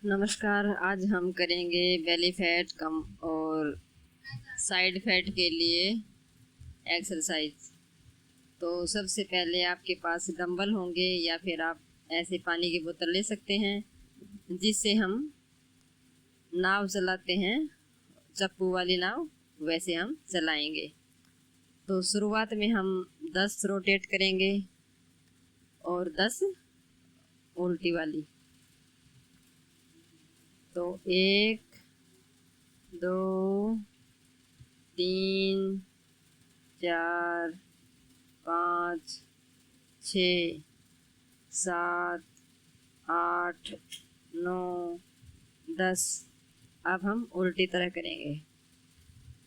नमस्कार। आज हम करेंगे बेली फैट कम और साइड फैट के लिए एक्सरसाइज। तो सबसे पहले आपके पास डंबल होंगे या फिर आप ऐसे पानी की बोतल ले सकते हैं जिससे हम नाव चलाते हैं, चप्पू वाली नाव, वैसे हम चलाएंगे। तो शुरुआत में हम 10 रोटेट करेंगे और 10 उल्टी वाली। तो 1 2 3 4 5 6 7 8 9 10। अब हम उल्टी तरह करेंगे।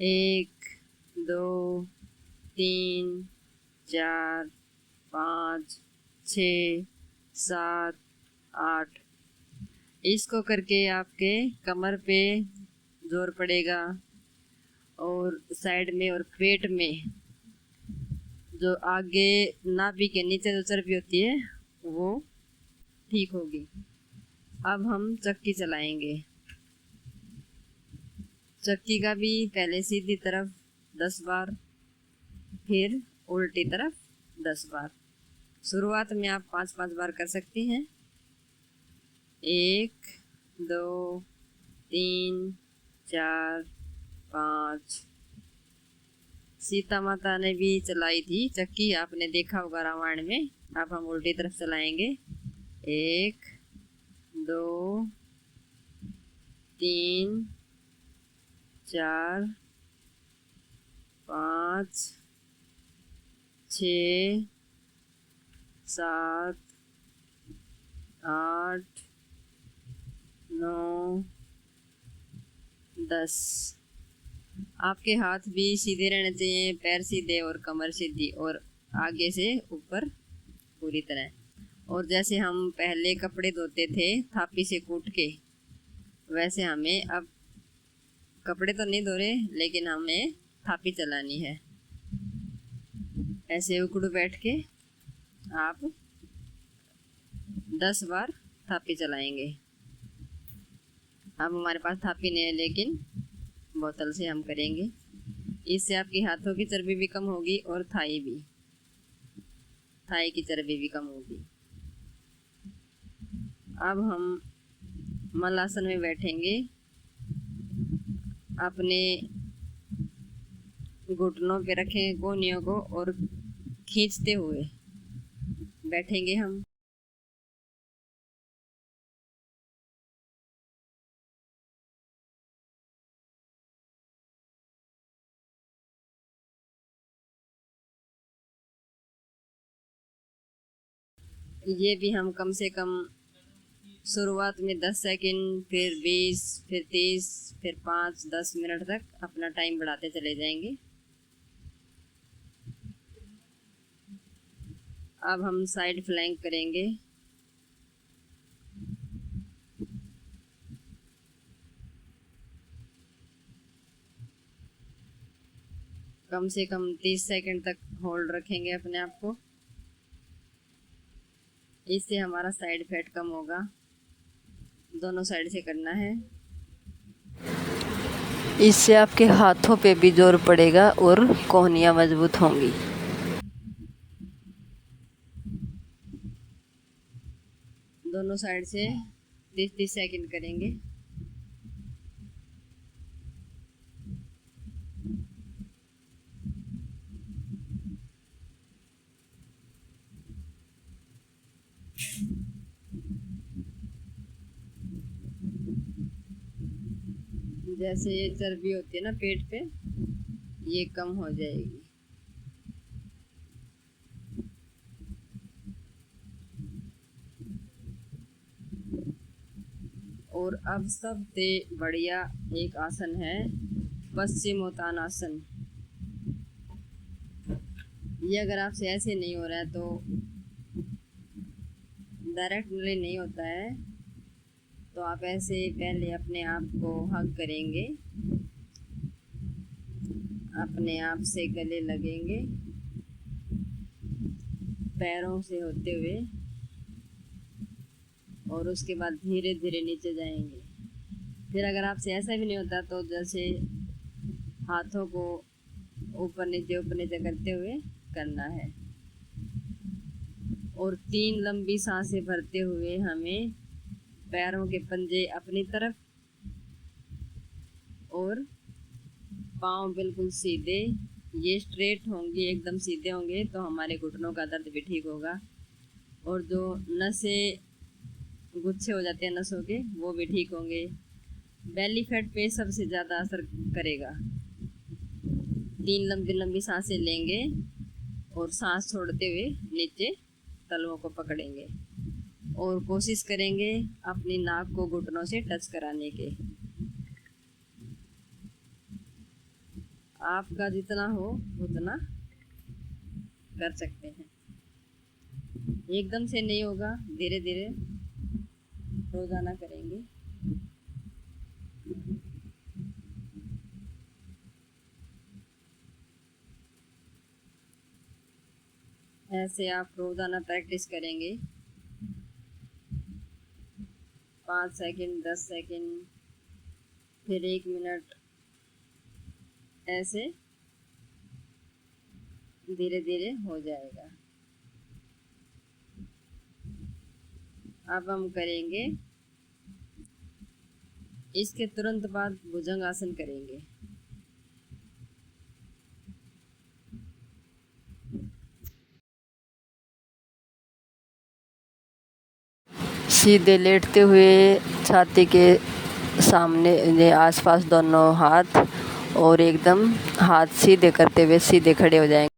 1 2 3 4 5 6 7 8। इसको करके आपके कमर पे जोर पड़ेगा और साइड में और पेट में, जो आगे नाभि के नीचे जो चर्बी होती है वो ठीक होगी। अब हम चक्की चलाएंगे। चक्की का भी पहले सीधी तरफ 10 बार, फिर उल्टी तरफ 10 बार। शुरुआत में आप 5-5 बार कर सकती हैं। 1 2 3 4 5। सीता माता ने भी चलाई थी चक्की, आपने देखा होगा रामायण में। अब हम उल्टी तरफ चलाएंगे। 1 2 3 4 5 6 7 8 9 10। आपके हाथ भी सीधे रहने चाहिए, पैर सीधे और कमर सीधी और आगे से ऊपर पूरी तरह। और जैसे हम पहले कपड़े धोते थे थापी से कूट के, वैसे हमें अब कपड़े तो नहीं धो रहे, लेकिन हमें थापी चलानी है। ऐसे उकड़ू बैठ के आप 10 बार थापी चलाएंगे। अब हमारे पास थापी नहीं है, लेकिन बोतल से हम करेंगे। इससे आपके हाथों की चर्बी भी कम होगी और थाई की चर्बी भी कम होगी। अब हम मलासन में बैठेंगे। अपने घुटनों पे रखेंगे कोहनियों को और खींचते हुए बैठेंगे हम। ये भी हम कम से कम शुरुआत में 10 सेकंड, फिर 20, फिर 30, फिर 5-10 मिनट तक अपना टाइम बढ़ाते चले जाएंगे। अब हम साइड फ्लैंक करेंगे। कम से कम 30 सेकंड तक होल्ड रखेंगे अपने आप को। इससे हमारा साइड फैट कम होगा। दोनों साइड से करना है। इससे आपके हाथों पे भी जोर पड़ेगा और कोहनियाँ मजबूत होंगी। दोनों साइड से 30-30 सेकंड करेंगे। जैसे ये चर्बी होती है ना पेट पे, ये कम हो जाएगी। और अब सबसे बढ़िया एक आसन है पश्चिमोत्तानासन। ये अगर आपसे ऐसे नहीं हो रहा है तो डायरेक्टली नहीं होता है, तो आप ऐसे पहले अपने आप को हग करेंगे, अपने आप से गले लगेंगे, पैरों से होते हुए और उसके बाद धीरे धीरे नीचे जाएंगे। फिर अगर आपसे ऐसा भी नहीं होता तो जैसे हाथों को ऊपर नीचे करते हुए करना है। और 3 लंबी सांसें भरते हुए हमें पैरों के पंजे अपनी तरफ और पाँव बिल्कुल सीधे, ये स्ट्रेट होंगे, एकदम सीधे होंगे तो हमारे घुटनों का दर्द भी ठीक होगा। और जो नसें गुच्छे हो जाते हैं नसों के, वो भी ठीक होंगे। बेली फैट पे सबसे ज़्यादा असर करेगा। 3 लंबी लंबी सांसें लेंगे और सांस छोड़ते हुए नीचे तलवों को पकड़ेंगे और कोशिश करेंगे अपनी नाक को घुटनों से टच कराने के। आपका जितना हो उतना कर सकते हैं। एकदम से नहीं होगा, धीरे धीरे रोजाना करेंगे। ऐसे आप रोजाना प्रैक्टिस करेंगे। 5 सेकंड, 10 सेकंड, फिर 1 मिनट, ऐसे धीरे धीरे हो जाएगा। अब हम करेंगे, इसके तुरंत बाद भुजंगासन करेंगे। सीधे लेटते हुए छाती के सामने आसपास दोनों हाथ और एकदम हाथ सीधे करते हुए सीधे खड़े हो जाएंगे।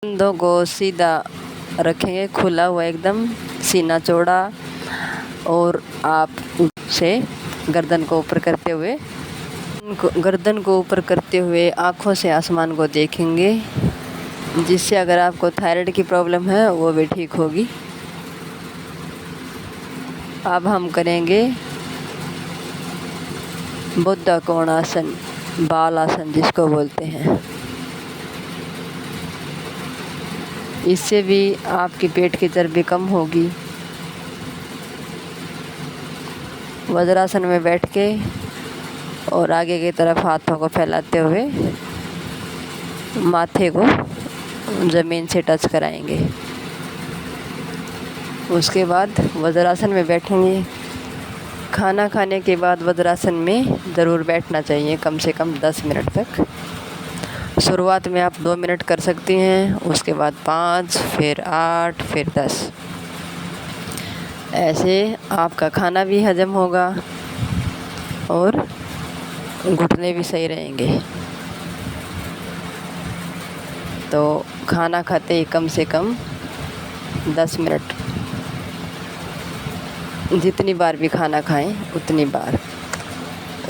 कंधों को सीधा रखेंगे, खुला हुआ एकदम, सीना चौड़ा, और आप से गर्दन को ऊपर करते हुए आँखों से आसमान को देखेंगे, जिससे अगर आपको थायराइड की प्रॉब्लम है वो भी ठीक होगी। अब हम करेंगे बुद्ध कोणासन, बाल आसन जिसको बोलते हैं। इससे भी आपकी पेट की चर्बी कम होगी। वज्रासन में बैठ के और आगे की तरफ हाथों को फैलाते हुए माथे को ज़मीन से टच कराएंगे। उसके बाद वज्रासन में बैठेंगे। खाना खाने के बाद वज्रासन में ज़रूर बैठना चाहिए, कम से कम 10 मिनट तक। शुरुआत में आप 2 मिनट कर सकती हैं, उसके बाद 5, फिर 8, फिर 10। ऐसे आपका खाना भी हजम होगा और घुटने भी सही रहेंगे। तो खाना खाते ही कम से कम 10 मिनट, जितनी बार भी खाना खाएं उतनी बार।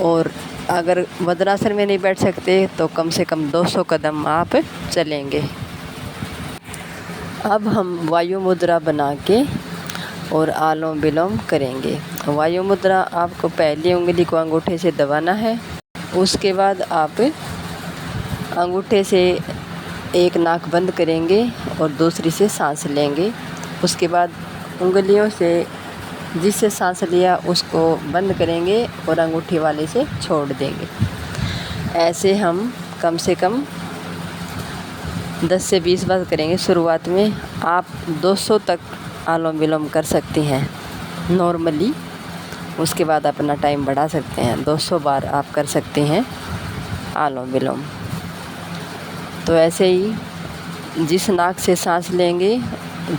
और अगर वज्रासन में नहीं बैठ सकते तो कम से कम 200 कदम आप चलेंगे। अब हम वायु मुद्रा बना के और आलोम विलोम करेंगे। वायु मुद्रा आपको पहली उंगली को अंगूठे से दबाना है। उसके बाद आप अंगूठे से एक नाक बंद करेंगे और दूसरी से सांस लेंगे। उसके बाद उंगलियों से जिससे सांस लिया उसको बंद करेंगे और अंगूठी वाले से छोड़ देंगे। ऐसे हम कम से कम 10 से 20 बार करेंगे। शुरुआत में आप 200 तक आलोम विलोम कर सकती हैं नॉर्मली। उसके बाद अपना टाइम बढ़ा सकते हैं, 200 बार आप कर सकते हैं आलोम विलोम। तो ऐसे ही जिस नाक से सांस लेंगे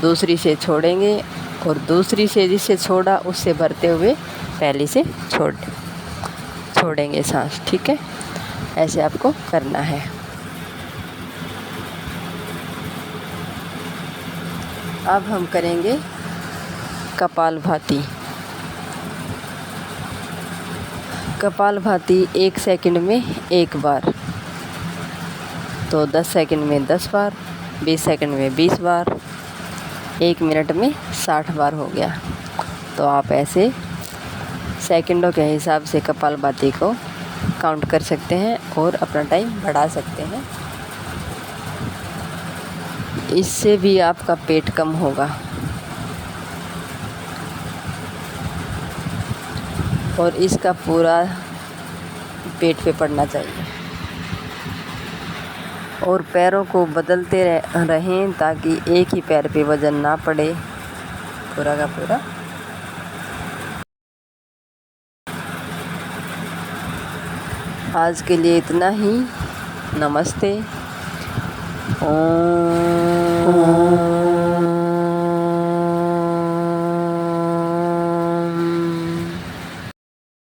दूसरी से छोड़ेंगे और दूसरी से जिससे छोड़ा उससे भरते हुए पहली से छोड़ेंगे सांस। ठीक है, ऐसे आपको करना है। अब हम करेंगे कपालभाति। कपालभाति 1 सेकंड में 1 बार, तो 10 सेकंड में 10 बार, 20 सेकंड में 20 बार, 1 मिनट में 60 बार हो गया। तो आप ऐसे सेकंडों के हिसाब से कपालभाति को काउंट कर सकते हैं और अपना टाइम बढ़ा सकते हैं। इससे भी आपका पेट कम होगा। और इसका पूरा पेट पे पड़ना चाहिए। और पैरों को बदलते रहें ताकि एक ही पैर पे वज़न ना पड़े पूरा का पूरा। आज के लिए इतना ही। नमस्ते। ओम।